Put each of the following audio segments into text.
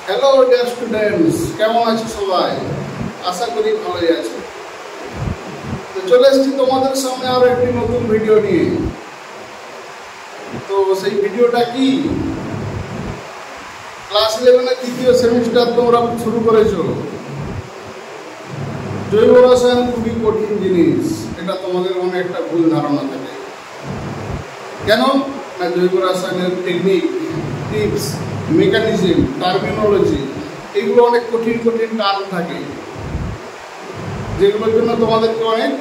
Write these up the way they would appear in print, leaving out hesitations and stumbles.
Hello dear students, কেমন আছো সবাই? আশা করি ভালোই আছো। তো চলে এসেছি তোমাদের সামনে আরো একটি নতুন ভিডিও নিয়ে। তো সেই ভিডিওটা কি, ক্লাস 11-এর তৃতীয় সেমিস্টার তোমরা শুরু করেছো। জৈব রসায়ন খুবই কঠিন জিনিস, এটা তোমাদের মনে একটা ভুল ধারণা থাকে। কেন না, জৈব রসায়নের টেকনিক, টিপস, মেকানিজম, টার্মিনোলজি এগুলো অনেক কঠিন কঠিন টার্ম থাকে, যেগুলোর জন্য তোমাদেরকে অনেক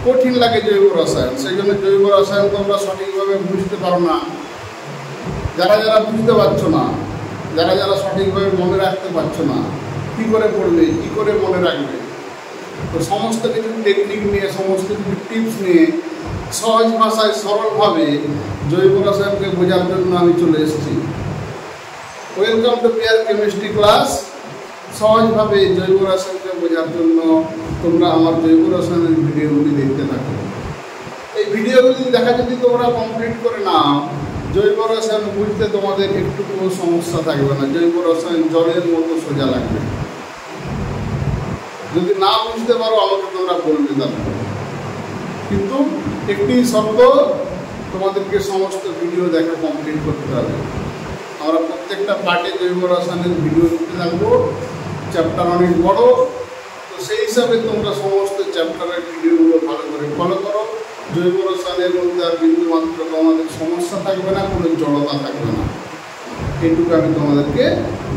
কঠিন লাগে জৈব রসায়ন। সেই জন্য জৈব রসায়ন তোমরা সঠিকভাবে বুঝতে পারো না। যারা যারা বুঝতে পারছো না, যারা যারা সঠিকভাবে মনে রাখতে পারছো না, কী করে পড়বে, কী করে মনে রাখবে, তো সমস্ত কিছু টেকনিক নিয়ে, সমস্ত কিছু টিপস নিয়ে সহজ ভাষায় সরলভাবে জৈব রসায়নকে বোঝার জন্য আমি চলে এসেছি। ওয়েলকাম টু পিয়ার কেমিস্ট্রি ক্লাস। সহজভাবে জৈব রসায়নকে বোঝার জন্য তোমরা আমার জৈব রসায়নের ভিডিওগুলি দেখতে থাকো। এই ভিডিওগুলি দেখা যদি তোমরা কমপ্লিট করে নাও, জৈব রসায়ন বুঝতে তোমাদের একটুকুও সমস্যা থাকবে না। জৈব রসায়ন জলের মতো সোজা লাগবে। যদি না বুঝতে পারো আমাকে তোমরা বলবে তাহলে, কিন্তু একটি শব্দ, তোমাদেরকে সমস্ত ভিডিও দেখা কমপ্লিট করতে হবে। আমরা প্রত্যেকটা পার্টে জৈব রসায়নের ভিডিও দিতে থাকবো। চ্যাপ্টার অনেক বড়, তো সেই হিসাবে তোমরা সমস্ত চ্যাপ্টারের ভিডিওগুলো ভালো করে ফলো করো। জৈব রসায়নের মধ্যে আর বিন্দুমাত্র তোমাদের সমস্যা থাকবে না, কোনো জড়তা থাকবে না, এইটুকু আমি তোমাদেরকে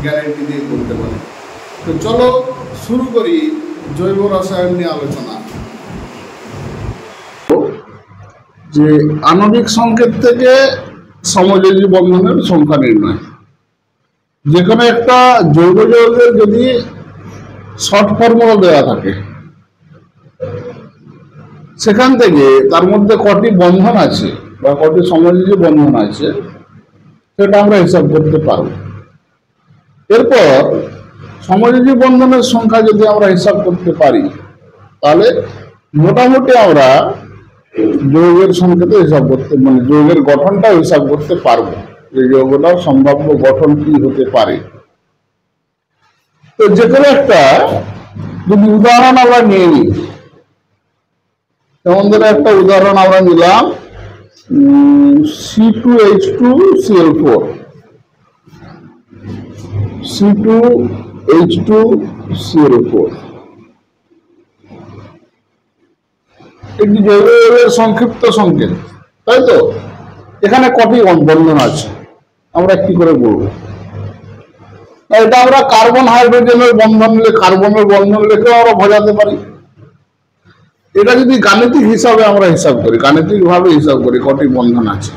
গ্যারেন্টি দিয়ে বলতে পারি। তো চলো শুরু করি জৈব রসায়ন নিয়ে আলোচনা। যে আণবিক সংকেত থেকে সমযোজী বন্ধনের সংখ্যা নির্ণয়। যে কোনো একটা জৈব যৌগের যদি শর্ট ফর্মুলা দেওয়া থাকে, সেখান থেকে তার মধ্যে কটি বন্ধন আছে বা কটি সমযোজী বন্ধন আছে সেটা আমরা হিসাব করতে পারব। এরপর সমযোজী বন্ধনের সংখ্যা যদি আমরা হিসাব করতে পারি, তাহলে মোটামুটি আমরা যৌগের সংকেত হিসাব করতে, মানে যৌগের গঠনটাও হিসাব করতে পারবো, যে যৌগটার সম্ভাব্য গঠন কি হতে পারে। তো যে কোনো একটা যদি উদাহরণ আমরা নিয়ে নিই, যেমন ধরো একটা উদাহরণ আমরা নিলাম C2H2Cl4, C2H2Cl4 একটি জৈব যৌগের সংক্ষিপ্ত সংকেত, তাই তো? এখানে কটি বন্ধন আছে আমরা কি করে বলবো? এটা আমরা কার্বন হাইড্রোজেনের বন্ধন, কার্বনের বন্ধন লেখেও আমরা বোঝাতে পারি। এটা যদি গাণিতিক হিসাবে আমরা হিসাব করি, গাণিতিক ভাবে হিসাব করি কটি বন্ধন আছে,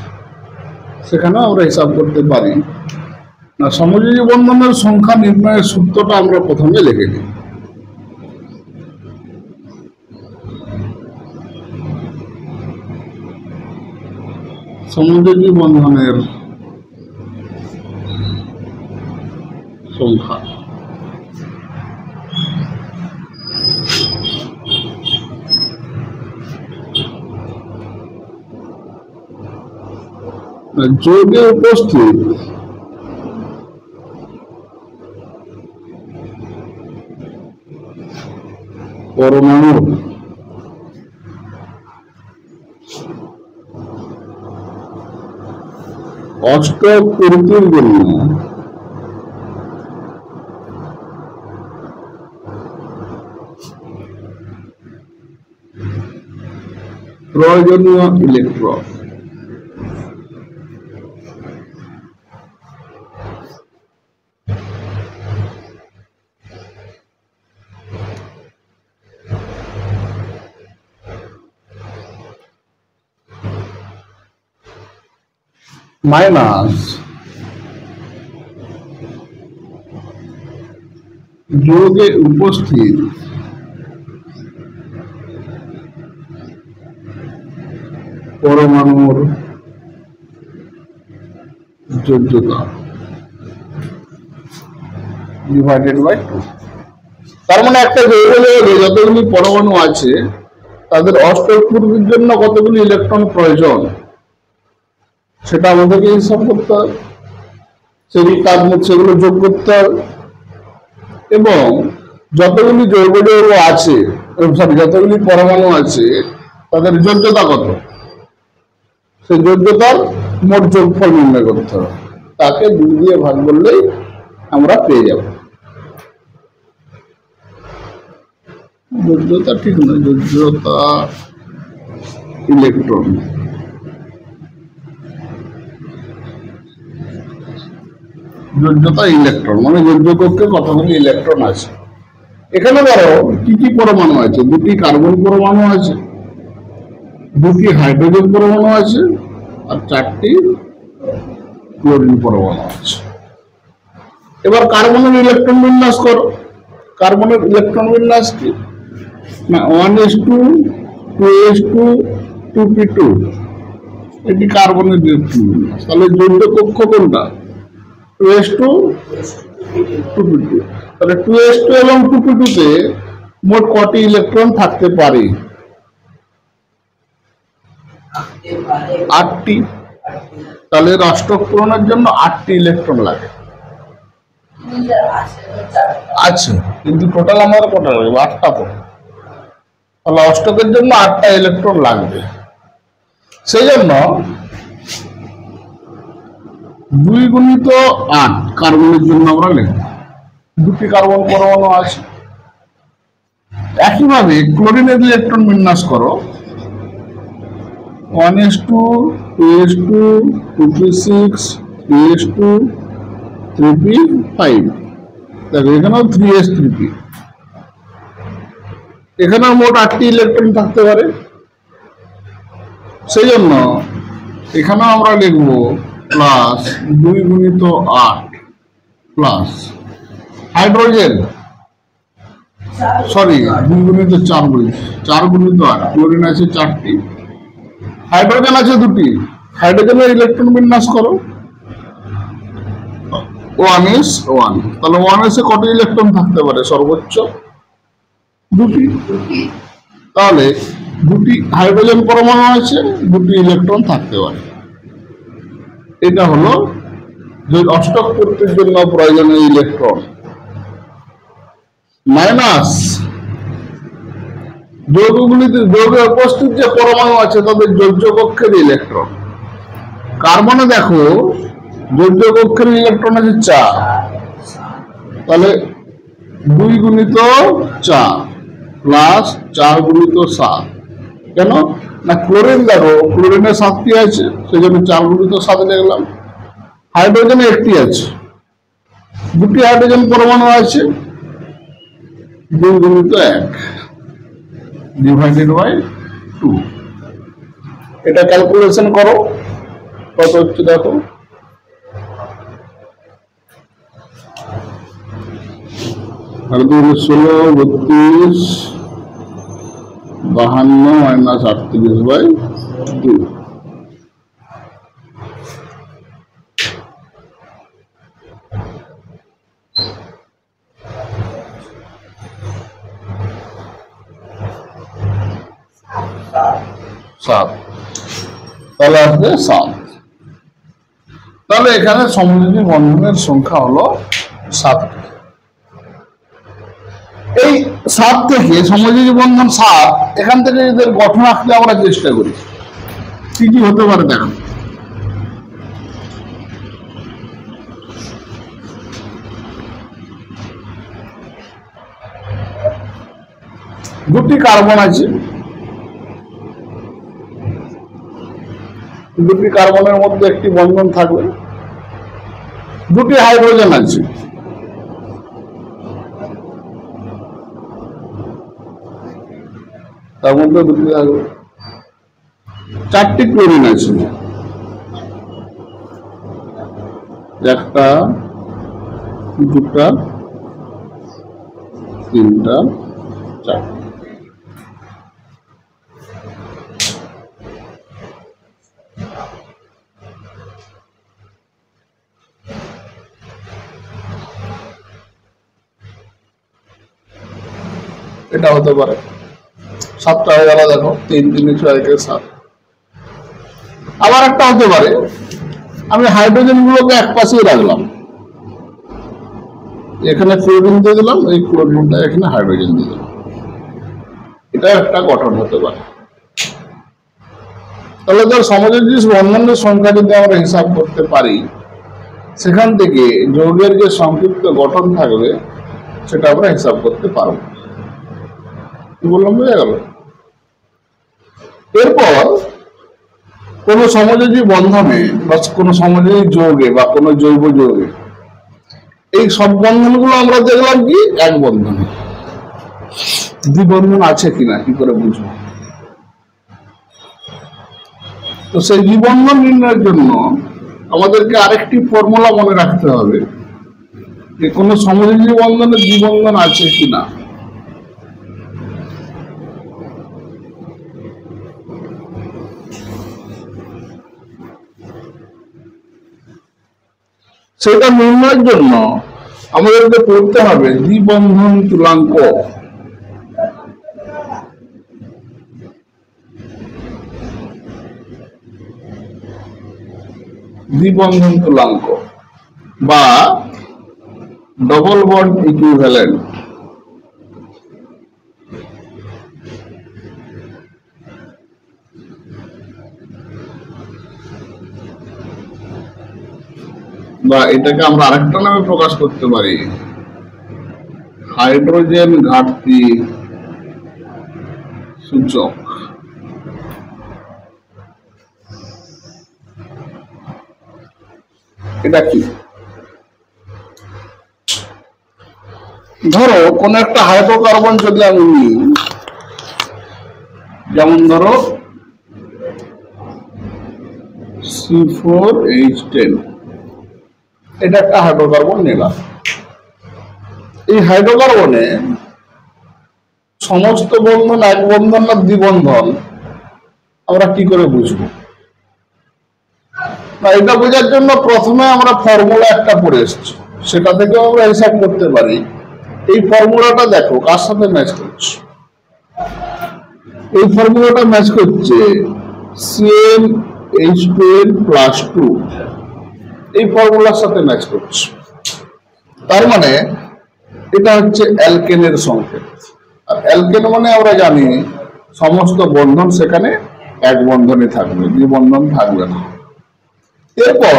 সেখানেও আমরা হিসাব করতে পারি। না, সমযোজী বন্ধনের সংখ্যা নির্ণয়ের সূত্রটা আমরা প্রথমে লিখে নিই। সমযোজী বন্ধনের সংখ্যা যৌগে উপস্থিত পরমাণু অষ্টক পূর্তির জন্য প্রয়োজনীয় ইলেকট্রন মাইনাস যৌগে উপস্থিত পরমাণুর যোগ্যতা ডিভাইডেড বাই 2। তার মানে একটা জৈব যৌগে যতগুলি পরমাণু আছে তাদের অষ্টক পূর্তির জন্য কতগুলি ইলেকট্রন প্রয়োজন সেটা আমাদেরকে হিসাব করতে হবে, সেগুলো যোগ করতে হবে। এবং যতগুলি জৈব যৌগ আছে, সরি যতগুলি পরমাণু আছে তাদের যোগ্যতা কত, সেই যোগ্যতার মোট যোগফল নির্ণয় করতে হবে। তাকে 2 দিয়ে ভাগ করলেই আমরা পেয়ে যাব। যোগ্যতা ঠিক নয়, যোগ্যতা ইলেকট্রন, যোগ্যতা ইলেকট্রন মানে যোগ্য কক্ষে কতগুলি ইলেকট্রন আছে। এখানে ধরো কি কি পরমাণু আছে, 2টি কার্বন পরমাণু আছে, 2টি হাইড্রোজেন পরমাণু আছে, আর 4টি ক্লোরিন পরমাণু আছে। এবার কার্বনের ইলেকট্রন বিন্যাস করো। কার্বনের ইলেকট্রন বিন্যাস কি না, 1s2 2s2 2p2, এটি কার্বনের ইলেকট্রন বিন্যাস। তাহলে যোগ্য কক্ষ কোনটা, 2s2 2p2। তাহলে 2s2 এবং 2p2 তে মোট কটি ইলেকট্রন থাকতে পারে, 8টি। তাহলে অষ্টক পূরণের জন্য 8টি ইলেকট্রন লাগে। আচ্ছা, কিন্তু টোটাল আমার কটা লাগবে, 8টা। তো তাহলে অষ্টকের জন্য 8টা ইলেকট্রন লাগবে। সেই জন্য 2 গুণিত 8 কার্বনের জন্য আমরা লিখব। 2টি কার্বন পরমাণু আছে। একইভাবে ক্লোরিনের ইলেকট্রন বিন্যাস করো, 1s2 2s2 2p6 3s2 3p5। দেখো এখানেও 3s3p, এখানেও মোট 8টি ইলেকট্রন থাকতে পারে। সেই জন্য এখানেও আমরা লিখব প্লাস 2 গুণিত 8 প্লাস হাইড্রোজেন, সরি 2 গুণিত 4 4 গুণিত 8, ক্লোরিন আছে 4টি, হাইড্রোজেন আছে 2টি। হাইড্রোজেনের ইলেকট্রন বিন্যাস করো, 1s1। তাহলে 1s এ কত ইলেকট্রন থাকতে পারে, সর্বোচ্চ 2টি। তাহলে 2টি হাইড্রোজেন পরমাণু আছে, 2টি ইলেকট্রন থাকতে পারে। এটা হলো অষ্টক পূর্তির জন্য প্রয়োজনীয় ইলেকট্রন। মাইনাস যৌগগুলিতে যৌগে উপস্থিত যে পরমাণু আছে তাদের যোগ্য কক্ষের ইলেকট্রন। কার্বনে দেখো যোগ্য কক্ষের ইলেকট্রন আছে 4, তাহলে 2 গুণিত 4 প্লাস 4 গুণিত 7। কেন না, ক্লোরিন দেখো ক্লোরিনের 7টি আছে, সেই জন্য 4 গুণিত 7 লিখলাম। হাইড্রোজেনে 1টি আছে, 2টি হাইড্রোজেন পরমাণু আছে, 2 গুণিত 1 ডিভাইডেড বাই 2। এটা ক্যালকুলেশন করো কত হচ্ছে, দেখো 16 32 52 মাইনাস 38 বাই 2। তাহলে আসবে 7। তাহলে এখানে সমযোজী বন্ধনের সংখ্যা হলো 7। এই 7 থেকে সমযোজী বন্ধন 7, এখান থেকে এদের গঠন আঁকতে আমরা চেষ্টা করি, কি কি হতে পারে দেখো। দুটি কার্বন আছে, দুটি কার্বনের মধ্যে একটি বন্ধন থাকবে, দুটি হাইড্রোজেন আছে, তার মধ্যে দুটি থাকবে, 4টি ক্লোরিন আছে, 1টা 2টা 3টা 4টা। এটা হতে পারে 7টা হয়ে গেল, দেখো 3 3 6 7। আবার একটা হতে পারে, আমি হাইড্রোজেন গুলোকে এক পাশেই রাখলাম, এখানে ক্লোরিন দিয়ে দিলাম, এই ক্লোরিনটা এখানে হাইড্রোজেন দিয়ে দিলাম, এটা একটা গঠন হতে পারে। তাহলে ধর সমযোজী বন্ধনের সংখ্যা যদি আমরা হিসাব করতে পারি, সেখান থেকে যৌগের যে সংক্ষিপ্ত গঠন থাকবে সেটা আমরা হিসাব করতে পারব। কি বললাম, বোঝা গেল? এরপর কোন সমযোজী বন্ধনে বা কোন সমযোজী যৌগে বা কোন জৈব যৌগে এই সব বন্ধনগুলো আমরা দেখলাম কি এক বন্ধনে, দ্বিবন্ধন আছে কিনা কি করে বুঝবো? তো সেই দ্বিবন্ধন নির্ণয়ের জন্য আমাদেরকে আরেকটি ফর্মুলা মনে রাখতে হবে যে কোন সমযোজী বন্ধনে দ্বিবন্ধন আছে কিনা। সেটা নির্ণয়ের জন্য আমাদেরকে পড়তে হবে দ্বিবন্ধন তুলাঙ্ক। দ্বিবন্ধন তুলাঙ্ক বা ডবল বন্ড ইকুইভ্যালেন্ট। বা এটাকে আমরা আরেকটা নামে প্রকাশ করতে পারি, হাইড্রোজেন ঘাটতি সূচক। এটা কি? ধরো কোন একটা হাইড্রোকার্বন যদি আমি নিই, যেমন ধরো C4H10, এটা একটা হাইড্রোকার্বন নিলাম। এই হাইড্রোকার্বনে সমস্ত বন্ধন এক বন্ধন না দ্বিবন্ধন আমরা কি করে বুঝবো? না, এটা বোঝার জন্য প্রথমে আমরা ফর্মুলা একটা পড়ে এসেছি, সেটা থেকে আমরা হিসাব করতে পারি। এই ফর্মুলাটা দেখো কার সাথে ম্যাচ করছে। এই ফর্মুলাটা ম্যাচ করছে CnH2n+2, এই ফর্মুলার সাথে ম্যাচ করছে। তার মানে এটা হচ্ছে অ্যালকেনের সংকেত। আর অ্যালকেন মানে আমরা জানি সমস্ত বন্ধন সেখানে এক বন্ধনে থাকবে, দ্বিবন্ধন থাকবে না। এরপর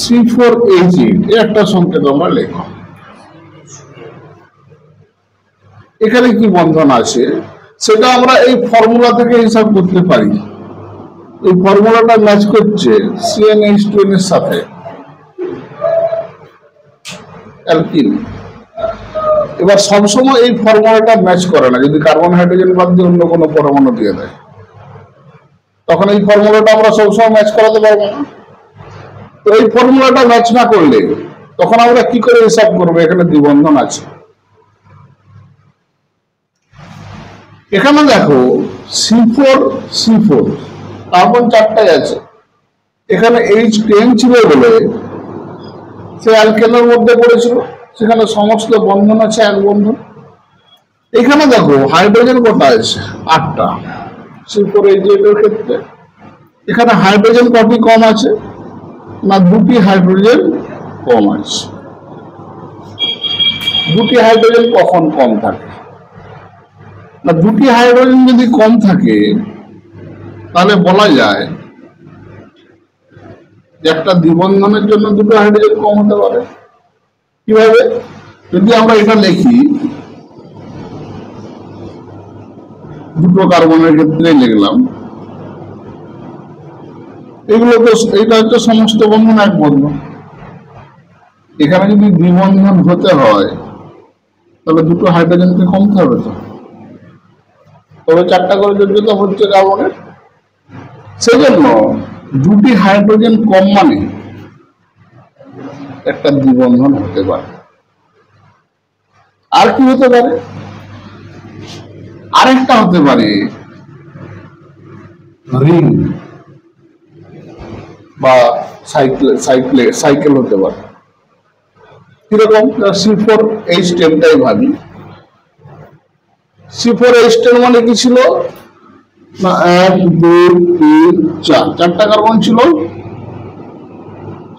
C4H8 একটা সংকেত আমরা লিখব। এখানে কি বন্ধন আছে সেটা আমরা এই ফর্মুলা থেকে হিসাব করতে পারি। এই ফর্মুলাটা ম্যাচ করছে CnH2n এর সাথে, অ্যালকিন। এবার সবসময় এই ফর্মুলাটা ম্যাচ করে না, যদি কার্বন হাইড্রোজেন বাদ দিয়ে অন্য কোনো পরমাণু দিয়ে দেয় তখন এই ফর্মুলাটা আমরা সবসময় ম্যাচ করাতে পারবো না। তো এই ফর্মুলাটা ম্যাচ না করলে তখন আমরা কি করে হিসাব করবো এখানে দ্বিবন্ধন আছে? এখানে দেখো C4 কার্বন 4টাই আছে, এখানে H10 ছিল বলে সে অ্যালকেনের মধ্যে পড়েছিল, সেখানে সমস্ত বন্ধন আছে এক বন্ধন। এখানে দেখো হাইড্রোজেন কটা আছে? 8টা। C4H8 এর ক্ষেত্রে এখানে হাইড্রোজেন কটি কম আছে? না, 2টি হাইড্রোজেন কম আছে। 2টি হাইড্রোজেন কখন কম থাকে? না, 2টি হাইড্রোজেন যদি কম থাকে তাহলে বলা যায় যে একটা দ্বিবন্ধনের জন্য 2টো হাইড্রোজেন কম হতে পারে। কিভাবে? যদি আমরা এটা লিখি, 2টো কার্বনের ক্ষেত্রে লিখলাম, এগুলো তো এটা হচ্ছে সমস্ত বন্ধন এক বন্ধন। এখানে যদি দ্বিবন্ধন হতে হয় তাহলে 2টো হাইড্রোজেনকে কমতে হবে, তো তবে 4টা করে যোগ্যতা হচ্ছে কার্বনের। সেই জন্য 2টি হাইড্রোজেন কম মানে একটা দ্বিবন্ধন হতে পারে। আর কি হতে পারে? আরেকটা হতে পারে রিং বা সাইকেল হতে পারে। কিরকম? C4H10টাই ভাবি। C4H10 মানে কি ছিল? না, 1 2 3 4 4টা কার্বন ছিল,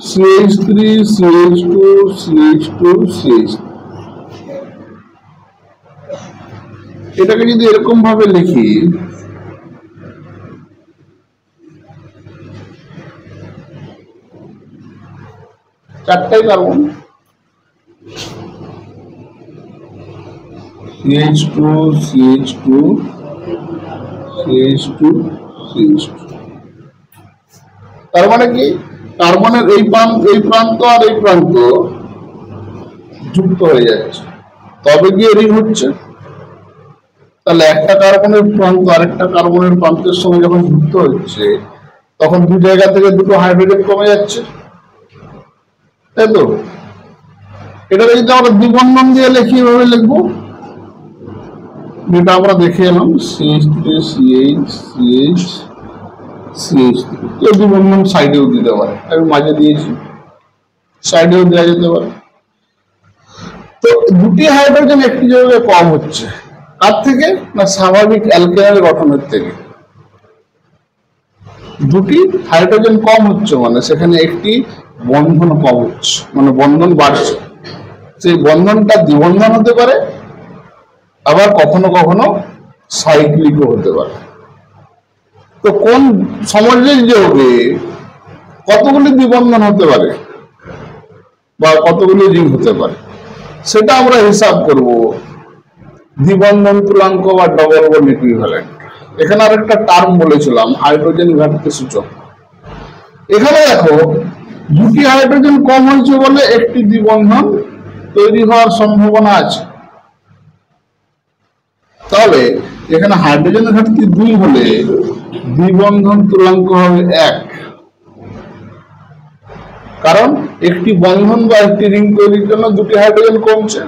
CH3 CH2 CH2 CH3 এটাকে যদি এরকম ভাবে লিখি চারটাই carbon CH2 CH2 CH2 CH2 তার মানে কি কার্বনের এই প্রান্ত আর এই প্রান্ত যুক্ত হয়ে যাচ্ছে তবে গিয়ে রিং হচ্ছে তাহলে একটা কার্বনের প্রান্ত আরেকটা কার্বনের প্রান্তের সঙ্গে যখন যুক্ত হচ্ছে তখন দু জায়গা থেকে দুটো হাইড্রোজেন কমে যাচ্ছে তাই তো এটাকে যদি আমরা দ্বিবন্ধন দিয়ে লিখি এভাবে লিখবো যেটা আমরা দেখে এলাম CH3 CH CH CH3 কেউ দ্বিবন্ধন সাইডেও দিতে পারে আমি মাঝে দিয়েছি সাইডেও দেওয়া যেতে পারে তো দুটি হাইড্রোজেন একটি জায়গায় কম হচ্ছে কার থেকে না স্বাভাবিক অ্যালকেনের গঠনের থেকে দুটি হাইড্রোজেন কম হচ্ছে মানে সেখানে একটি বন্ধন কম হচ্ছে মানে বন্ধন বাড়ছে সেই বন্ধনটা দ্বিবন্ধন হতে পারে আবার কখনো কখনো সাইক্লিকও হতে পারে তো কোন সমযোজী যৌগে কতগুলি দ্বিবন্ধন হতে পারে বা কতগুলি রিং হতে পারে সেটা আমরা হিসাব করব দ্বিবন্ধন তুলাঙ্ক বা ডবল বন্ড ইকুইভ্যালেন্ট এখানে আরেকটা টার্ম বলেছিলাম হাইড্রোজেন ঘাটতি সূচক এখানে দেখো দুটি হাইড্রোজেন কম হয়েছে বলে একটি দ্বিবন্ধন তৈরি হওয়ার সম্ভাবনা আছে তাহলে এখানে হাইড্রোজেনের ঘাটতি 2 হলে দ্বিবন্ধন তুলাঙ্ক হবে 1 কারণ একটি বন্ধন বা একটি রিং তৈরির জন্য দুটি হাইড্রোজেন কমছে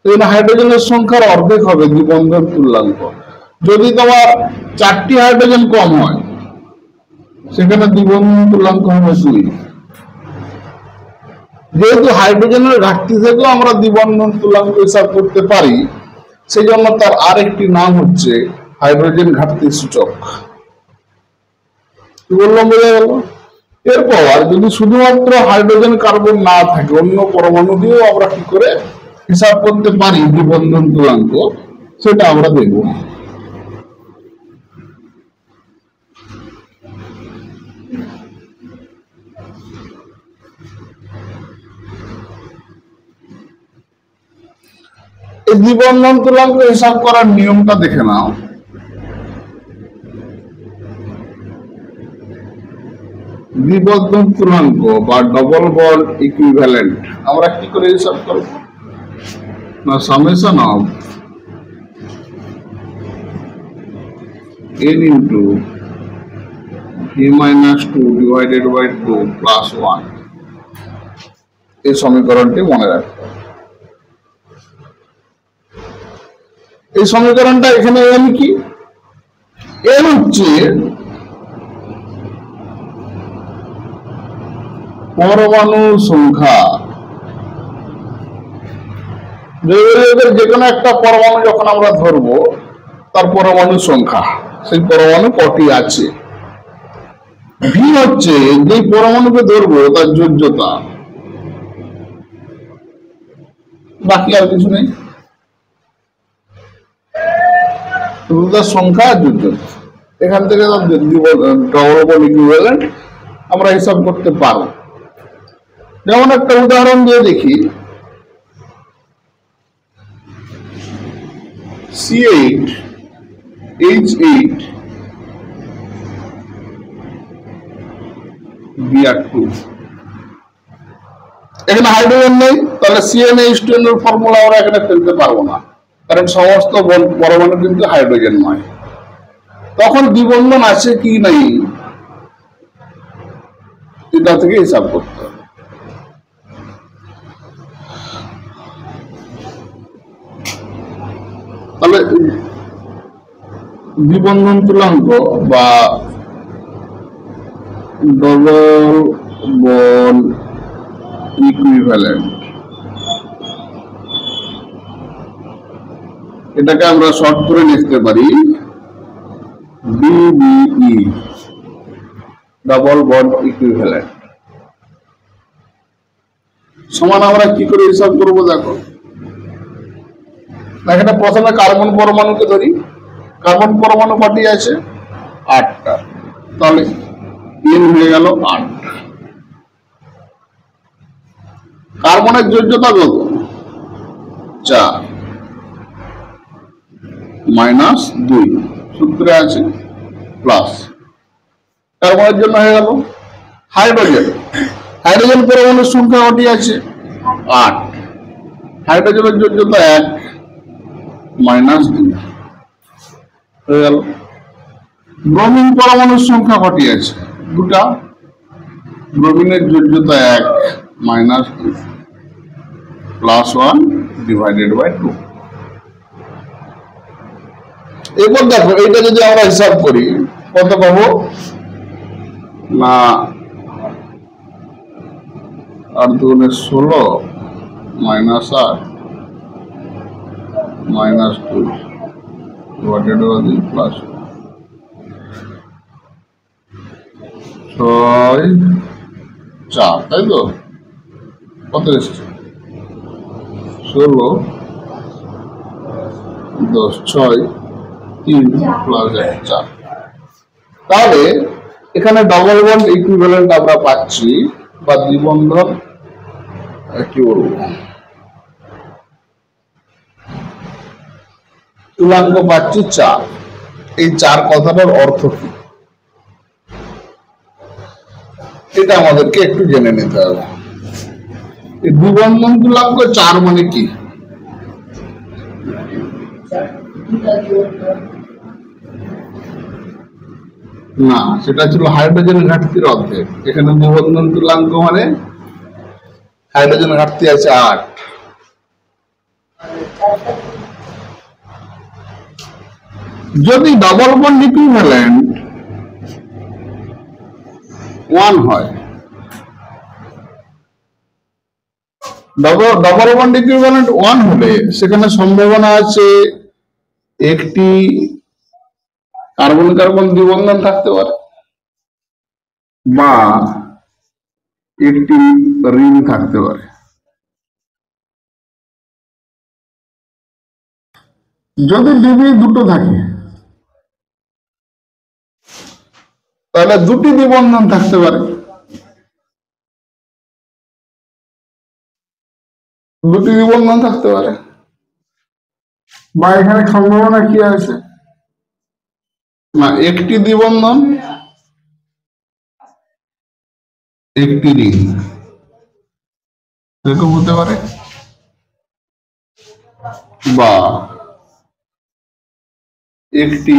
এখানে হাইড্রোজেনের সংখ্যার অর্ধেক হবে দ্বিবন্ধন তুল্যাঙ্ক যদি তোমার 4টি হাইড্রোজেন কম হয় সেখানে দ্বিবন্ধন তুল্যাঙ্ক হবে 2 যেহেতু হাইড্রোজেনের ঘাটতি থেকেও আমরা দ্বিবন্ধন তুল্যাঙ্ক হিসাব করতে পারি সেই জন্য তার আরেকটি নাম হচ্ছে হাইড্রোজেন ঘাটতি সূচক কি বললাম বোঝা গেল এরপর যদি শুধুমাত্র হাইড্রোজেন কার্বন না থাকে অন্য পরমাণু দিয়েও আমরা কি করে হিসাব করতে পারি দ্বিবন্ধন তুল্যাঙ্ক সেটা আমরা দেখব এই দ্বিবন্ধন তুল্যাঙ্ক হিসাব করার নিয়মটা দেখে নাও দ্বিবন্ধন তুল্যাঙ্ক বা ডবল বন্ড ইকুইভ্যালেন্ট আমরা কি করে হিসাব করব না summation of n into v minus 2 divided by 2 plus 1 এই সমীকরণটি মনে রাখবে এই সমীকরণটা এখানে n কি n হচ্ছে পরমাণু সংখ্যা যে কোনো একটা পরমাণু যখন আমরা ধরবো তার পরমাণু সংখ্যা সেই পরমাণু কটি আছে ভি হচ্ছে যে পরমাণুকে ধরবো তার যোজ্যতা বাকি আর কিছু নেই তার সংখ্যা আর যোজ্যতা এখান থেকে ডবল বন্ড ইকুইভ্যালেন্ট আমরা হিসাব করতে পারবো যেমন একটা উদাহরণ দিয়ে দেখি C8 H8 Br2 এখানে হাইড্রোজেন নেই তাহলে CnH2 এর ফর্মুলা আমরা এখানে ফেলতে পারবো না কারণ সমস্ত পরমাণু কিন্তু হাইড্রোজেন নয় তখন দ্বিবন্ধন আছে কি নাই এটা থেকে হিসাব করতে হবে তাহলে দ্বিবন্ধন তুল্যাঙ্ক বা ডবল বন্ড ইকুইভ্যালেন্ট এটাকে আমরা শর্ট করে লিখতে পারি DBE ডবল বন্ড ইকুইভ্যালেন্ট সমান আমরা কি করে হিসাব করবো দেখো, এখানে প্রথমে কার্বন পরমাণুকে ধরি। কার্বন পরমাণু কটি আছে? 8টা। তাহলে n হয়ে গেল 8। কার্বনের যোজ্যতা কত? 4 মাইনাস 2 সূত্রে আছে প্লাস। কার্বনের জন্য হয়ে গেল। হাইড্রোজেন, হাইড্রোজেন পরমাণুর সংখ্যা কটি আছে? 8। হাইড্রোজেনের যোজ্যতা 1 মাইনাস 2 হয়ে গেল। ব্রোমিন পরমাণুর সংখ্যা কটি আছে? 2টা। ব্রোমিনের যোজ্যতা 1 মাইনাস 2 প্লাস 1 ডিভাইডেড বাই 2। এরপর দেখো এইটা যদি আমরা হিসাব করি কত পাবো না, 8 দুগুণে 16 minus 8 minus 2 divided by 2 plus 6 4, তাই তো? কত এসছে? 16 10 6 3 প্লাস 1 4। তাহলে এখানে ডবল বন্ড ইকুইভ্যালেন্ট আমরা পাচ্ছি, বা দ্বিবন্ধন কি বলবো, তুলাঙ্ক পাচ্ছি 4। এই 4 কথাটার অর্থ কি এটা আমাদেরকে একটু জেনে নিতে হবে। এই দ্বিবন্ধন তুলাঙ্ক 4 মানে কি? না, সেটা ছিল হাইড্রোজেন ঘাটতির অর্ধেক। এখানে দ্বিবন্ধন তুলাঙ্ক মানে হাইড্রোজেন ঘাটতি আছে 8। যদি ডবল বন্ড ইকুইভ্যালেন্ট 1 হয়, ডবল বন্ড ইকুইভ্যালেন্ট 1 হলে সেখানে সম্ভাবনা আছে একটি কার্বন কার্বন দ্বিবন্ধন থাকতে পারে, বা একটি রিং থাকতে পারে। যদি ডিবি দুটো থাকে তাহলে দুটি দ্বিবন্ধন থাকতে পারে। দুটি দ্বিবন্ধন থাকতে পারে, বা এখানে সম্ভাবনা কি আছে না, একটি দ্বিবন্ধন একটি রিং এরকম হতে পারে, বা একটি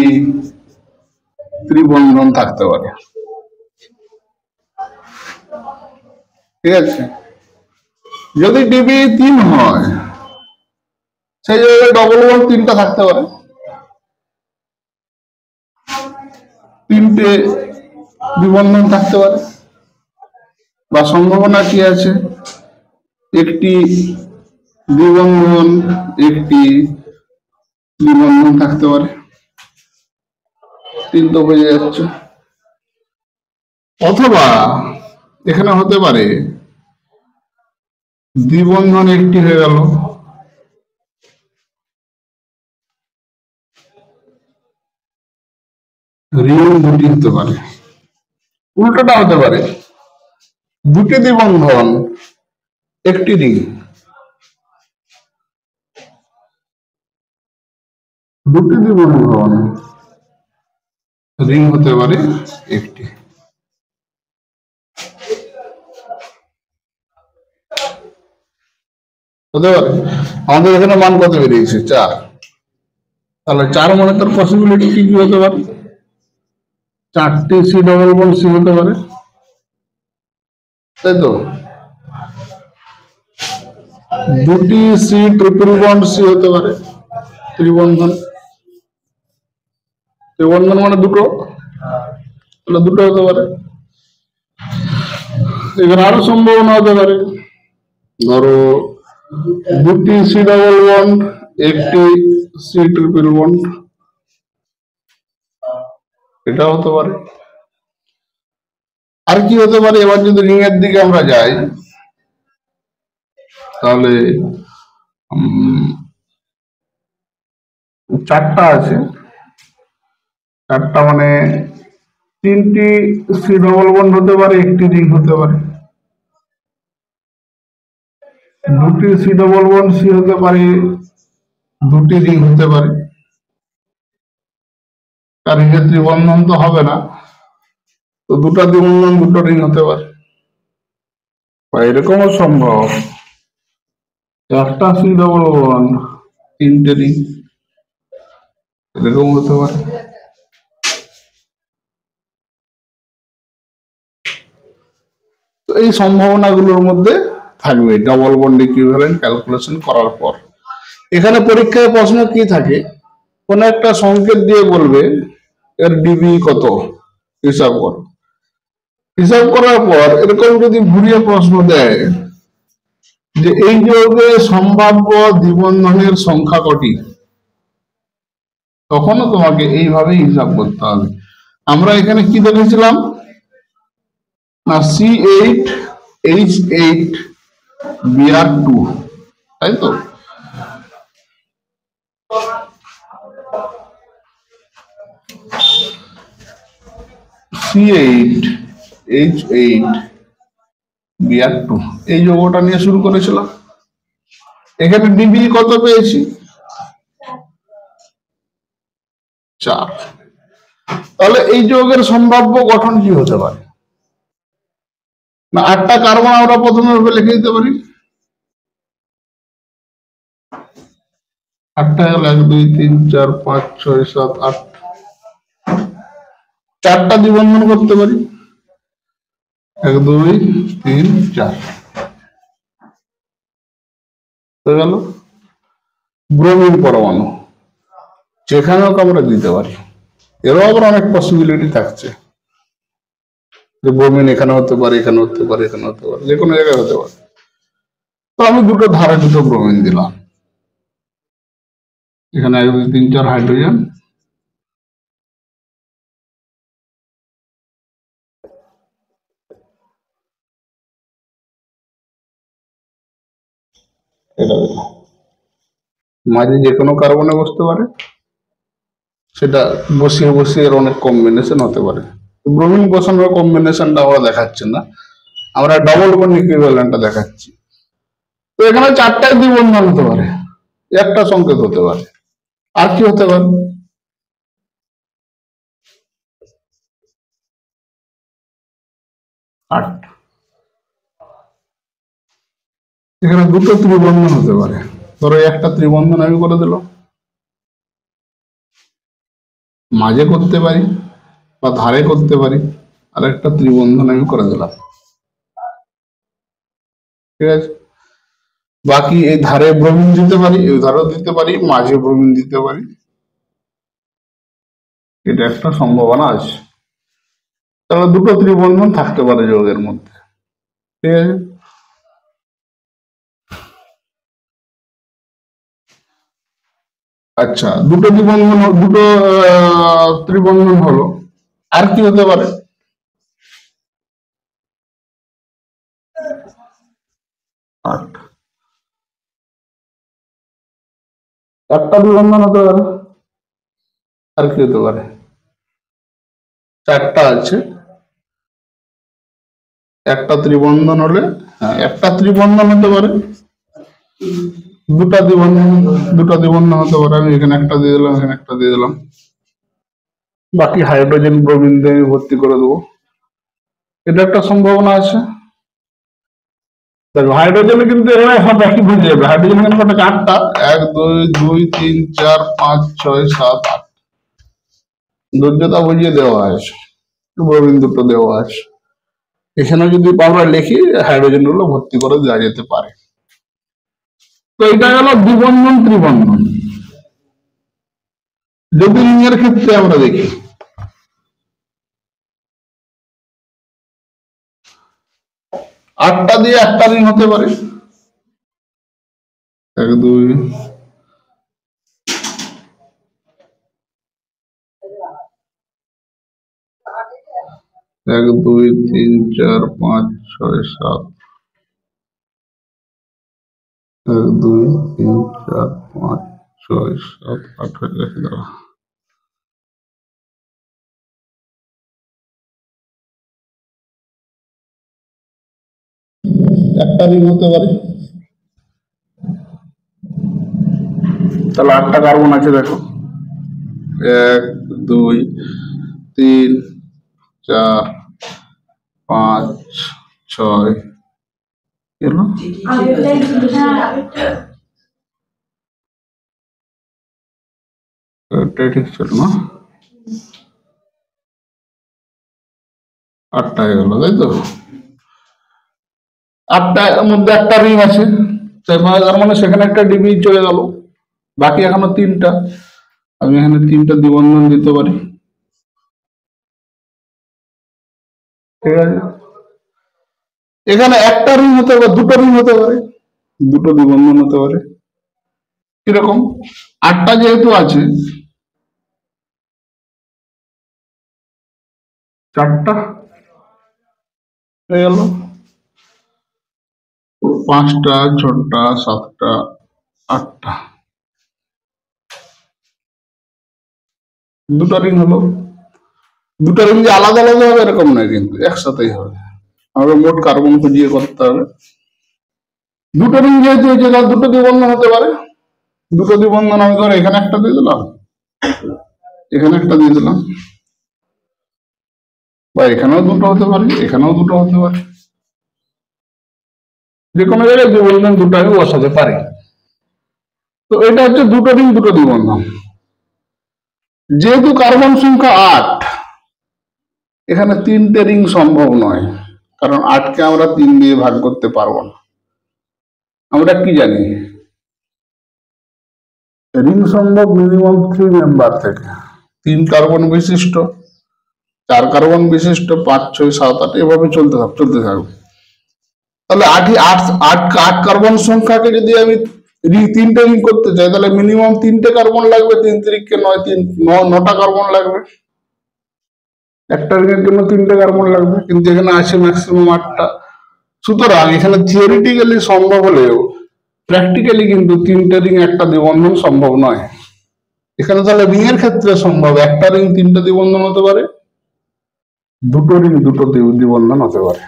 ত্রিবন্ধন থাকতে পারে। ঠিক আছে? যদি ডিবি 3 হয় সেই জায়গায় ডবল বন্ড 3টা থাকতে পারে। 3টে দ্বিবন্ধন থাকতে পারে, বা সম্ভাবনা কি আছে একটি দ্বিবন্ধন একটি দ্বিবন্ধন থাকতে পারে। 3 তো হয়ে যাচ্ছে। অথবা এখানে হতে পারে দ্বিবন্ধন একটি হয়ে গেল, রিং দুটি হতে পারে। উল্টোটা হতে পারে দুটি দ্বিবন্ধন একটি রিং, দুটি দ্বিবন্ধন রিং হতে পারে একটি। হতে পারে। আমাদের এখানে মান কত বেরিয়েছে? 4। তাহলে 4 মানে তার পসিবিলিটি কি কি হতে পারে? 4টি সি ডবল বন্ড সি হতে পারে, তাই তো? 2টি সি ট্রিপল বন্ড সি হতে পারে, ত্রিবন্ধন। ত্রিবন্ধন মানে দুটো, তাহলে দুটো হতে পারে। এখানে আরো সম্ভাবনা হতে পারে, ধরো 2টি সি ডবল বন্ড একটি সি ট্রিপল বন্ড, এটা হতে পারে। আর কি হতে পারে? এবার যদি রিং এর দিকে আমরা যাই, তাহলে চারটা আছে, চারটা মানে তিনটি সি ডবল বন্ড হতে পারে, একটি রিং হতে পারে, দুটি সি ডবল বন্ড সি হতে পারে, দুটি রিং হতে পারে। তার রিংয়ের ত্রিবন্ধন তো হবে না, তো দুটা দ্বিবন্ধন দুটো রিং হতে পারে। বা এরকমও সম্ভব একটা সি ডবল বন্ড তিনটে রিং, এরকম হতে পারে। তো এই সম্ভাবনাগুলোর মধ্যে থাকবে ডবল বন্ড ইকুইভ্যালেন্ট ক্যালকুলেশন করার পর। এখানে পরীক্ষায় প্রশ্ন কি থাকে, কোন একটা সংকেত দিয়ে বলবে এর ডিবি কত, হিসাব করো। হিসাব করার পর এরকম যদি ঘুরিয়ে প্রশ্ন দেয় যে এই যৌগে সম্ভাব্য দ্বিবন্ধনের সংখ্যা কটি, তখনও তোমাকে এইভাবেই হিসাব করতে হবে। আমরা এখানে কি দেখেছিলাম না, C8H8Br2, তাই তো? C8H8Br2 এই যৌগটা নিয়ে শুরু করেছিলাম। এখানে ডিবি কত পেয়েছি, 4। তাহলে এই যৌগের সম্ভাব্য গঠন কি হতে পারে না, 8টা কার্বন আমরা প্রথমে লিখে দিতে পারি। 8টা হলো 1 2 3 4 5 6 7 8, 4টা দ্বিবন্ধন করতে পারি, 1 2 3 4 হয়ে গেল। ব্রোমিন পরমাণু যেখানেও আমরা দিতে পারি, এরও আবার অনেক পসিবিলিটি থাকছে যে ব্রোমিন এখানে হতে পারে, এখানে হতে পারে, এখানে হতে পারে, যে কোনো জায়গায় হতে পারে। তো আমি দুটো ধারে দুটো ব্রোমিন দিলাম, এখানে 1 2 3 4 হাইড্রোজেন, এটা মাঝে যে কোনো কার্বনে বসতে পারে, সেটা বসিয়ে বসিয়ে এর অনেক কম্বিনেশন হতে পারে। ব্রোমিন বসানোর কম্বিনেশনটা আমরা দেখাচ্ছি না, আমরা ডবল বন্ড ইকুইভ্যালেন্টটা দেখাচ্ছি। তো এখানে 4টায় দ্বিবন্ধন হতে পারে, একটা সংকেত হতে পারে, আর কি হতে পারে? 8। এখানে দুটো ত্রিবন্ধন হতে পারে, ধরো একটা ত্রিবন্ধন আমি করে দিলাম, মাঝে করতে পারি বা ধারে করতে পারি, আর একটা ত্রিবন্ধন আমি করে দিলাম, ঠিক আছে। বাকি এই ধারে ব্রোমিন দিতে পারি, এই ধারেও দিতে পারি, মাঝে ব্রোমিন দিতে পারি, এটা একটা সম্ভাবনা আছে। তাহলে দুটো ত্রিবন্ধন থাকতে পারে যৌগের মধ্যে, ঠিক আছে। আচ্ছা, দুটো দ্বিবন্ধন, দুটো ত্রিবন্ধন হলো, আর কি হতে পারে? 8। 4টা দ্বিবন্ধন হতে পারে, আর কি হতে পারে? 4টা আছে, একটা ত্রিবন্ধন হলে, হ্যাঁ একটা ত্রিবন্ধন হতে পারে, দুটা দ্বিবন্ধন হতে পারে, আমি এখানে একটা দিয়ে দিলাম, এখানে একটা দিয়ে দিলাম, বাকি হাইড্রোজেন ব্রোমিন দিয়ে আমি ভর্তি করে দেবো, এটা একটা সম্ভাবনা আছে। দেখো হাইড্রোজেনে কিন্তু এখানে সব একই হয়ে যাবে, হাইড্রোজেন এখানে কত, 4টা, 1 2 2 3 4 5 6 7 8, যোগ্যতা বুঝিয়ে দেওয়া আছে, ব্রোমিন দুটো দেওয়া আছে। এখানে যদি আমরা লিখি হাইড্রোজেন গুলো ভর্তি করে দেওয়া যেতে পারে। তো এটা গেল দ্বিবন্ধন ত্রিবন্ধন। যদি রিংয়ের ক্ষেত্রে আমরা দেখি, 8টা দিয়ে একটা রিং হতে পারে, 1 2 1 2 3 4 5 6 7 এক দুই তিন চার পাঁচ ছয় সাত আট হয়ে গেছে দাঁড়া। একটা রিং হতে পারে, তাহলে আটটা কার্বন আছে দেখো। এক দুই তিন চার পাঁচ ছয়, এলো এটাই ঠিক ছিল না, আটটা হয়ে গেল তাই তো। আটটার মধ্যে একটা রিং আছে, তার মানে সেখানে একটা ডিবি চলে গেল, বাকি এখনো তিনটা। আমি এখানে তিনটা দ্বিবন্ধন দিতে পারি, ঠিক আছে। এখানে একটা রিং হতে পারে, দুটো রিং হতে পারে, দুটো দ্বিবন্ধন হতে পারে। কিরকম? আটটা যেহেতু আছে, চারটা হয়ে গেল, পাঁচটা ছটা সাতটা আটটা, দুটো রিং হলো। দুটো রিং যে আলাদা আলাদা হবে এরকম নয়, কিন্তু একসাথেই হবে। আমাকে মোট কার্বন খুঁজিয়ে করতে হবে। দুটো রিং যেহেতু হয়েছে, তার দুটো দ্বিবন্ধন হতে পারে। দুটো দ্বিবন্ধন আমি ধর এখানে একটা দিয়ে দিলাম, এখানে একটা দিয়ে দিলাম, বা এখানেও দুটো হতে পারে, এখানেও দুটো হতে পারে। যে কোনো জায়গায় দ্বিবন্ধন দুটো আমি বসাতে পারি। তো এটা হচ্ছে দুটো রিং দুটো দ্বিবন্ধন। যেহেতু কার্বন সংখ্যা 8, এখানে তিনটে রিং সম্ভব নয়, কারণ 8কে আমরা 3 দিয়ে ভাগ করতে পারবো না। আমরা কি জানি, রিং সম্ভব মিনিমাম 3 মেম্বার থেকে, 3 কার্বন বিশিষ্ট, 4 কার্বন বিশিষ্ট, 5 6 7 8 এভাবে চলতে থাকবে। তাহলে আট কার্বন সংখ্যাকে যদি আমি তিনটে রিং করতে চাই, তাহলে মিনিমাম 3টে কার্বন লাগবে, 3 3 9, 9টা কার্বন লাগবে। একটা রিং এর জন্য 3টে কার্বন লাগবে, কিন্তু এখানে আছে ম্যাক্সিমাম 8টা। সুতরাং এখানে থিওরিটিক্যালি সম্ভব হলেও প্র্যাকটিক্যালি কিন্তু 3টে রিং একটা দ্বিবন্ধন সম্ভব নয়। এখানে তাহলে রিং এর ক্ষেত্রে সম্ভব, একটা রিং 3টে দ্বিবন্ধন হতে পারে, দুটো রিং দুটো দ্বিবন্ধন হতে পারে।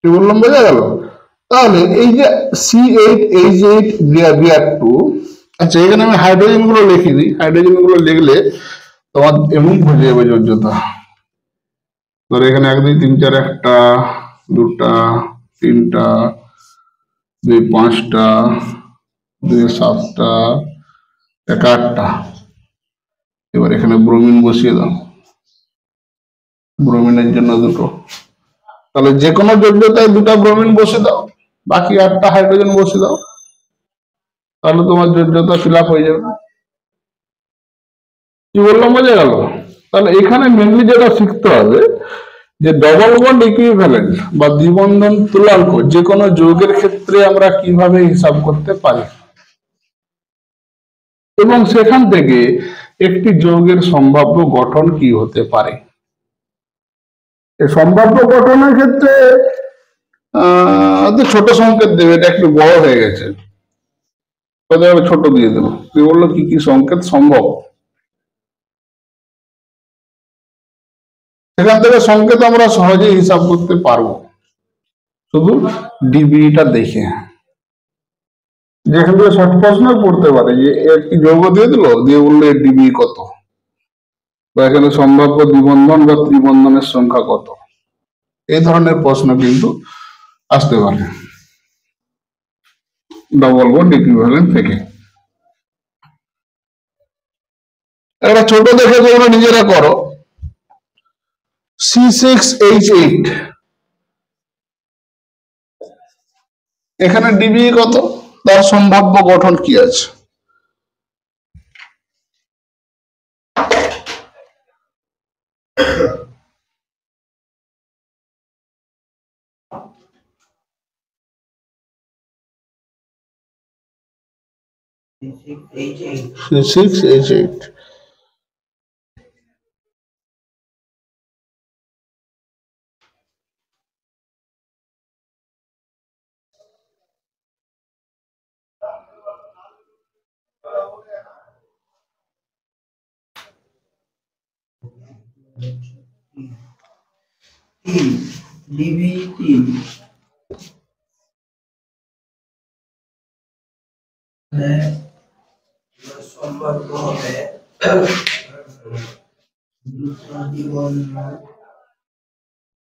কি বললাম, বোঝা গেল? তাহলে এই যে C8H8 Br2, আচ্ছা এখানে আমি হাইড্রোজেন গুলো লিখে দিই। হাইড্রোজেন গুলো লিখলে তোমার এমন বুঝে যাবে যোগ্যতা। ধর এখানে 1 2 3 4, একটা দুটা তিনটা, 2 5টা, 2 7টা, 1 8টা। এবার এখানে ব্রোমিন বসিয়ে দাও, ব্রোমিনের জন্য দুটো। তাহলে যে কোনো যোগ্যতায় দুটা ব্রোমিন বসে দাও, বাকি 8টা হাইড্রোজেন বসে দাও, তাহলে তোমার যোগ্যতা ফিল আপ হয়ে যাবে। কি বললাম, বোঝা গেল? তাহলে এখানে মেনলি যেটা শিখতে হবে, যে ডবল বন্ড ইকুইভ্যালেন্ট বা দ্বিবন্ধন তুল্যাঙ্ক যে কোনো যৌগের ক্ষেত্রে আমরা কিভাবে হিসাব করতে পারি, এবং সেখান থেকে একটি যৌগের সম্ভাব্য গঠন কি হতে পারে। এই সম্ভাব্য গঠনের ক্ষেত্রে ছোট সংকেত দেবে, এটা একটু বড় হয়ে গেছে, ছোট দিয়ে দেবো। তুই বললো কি কি সংকেত সম্ভব, সেখান থেকে সংকেত আমরা সহজেই হিসাব করতে পারবো, শুধু ডিবিটা দেখে। যেখান থেকে শর্ট প্রশ্ন পড়তে পারে যে একটি যৌগ দিয়ে দিল, দিয়ে বললো এর ডিবি কত, বা এখানে সম্ভাব্য দ্বিবন্ধন বা ত্রিবন্ধনের সংখ্যা কত, এই ধরনের প্রশ্ন কিন্তু আসতে পারে ডবল বন্ড ইকুইভ্যালেন্ট থেকে। একটা ছোট দেখে তোমরা নিজেরা করো, C6H8, এখানে ডিবি কত, তার সম্ভাব্য গঠন কি আছে? C6H8, ডিবি 3 সম্পর্ক হবে জীবন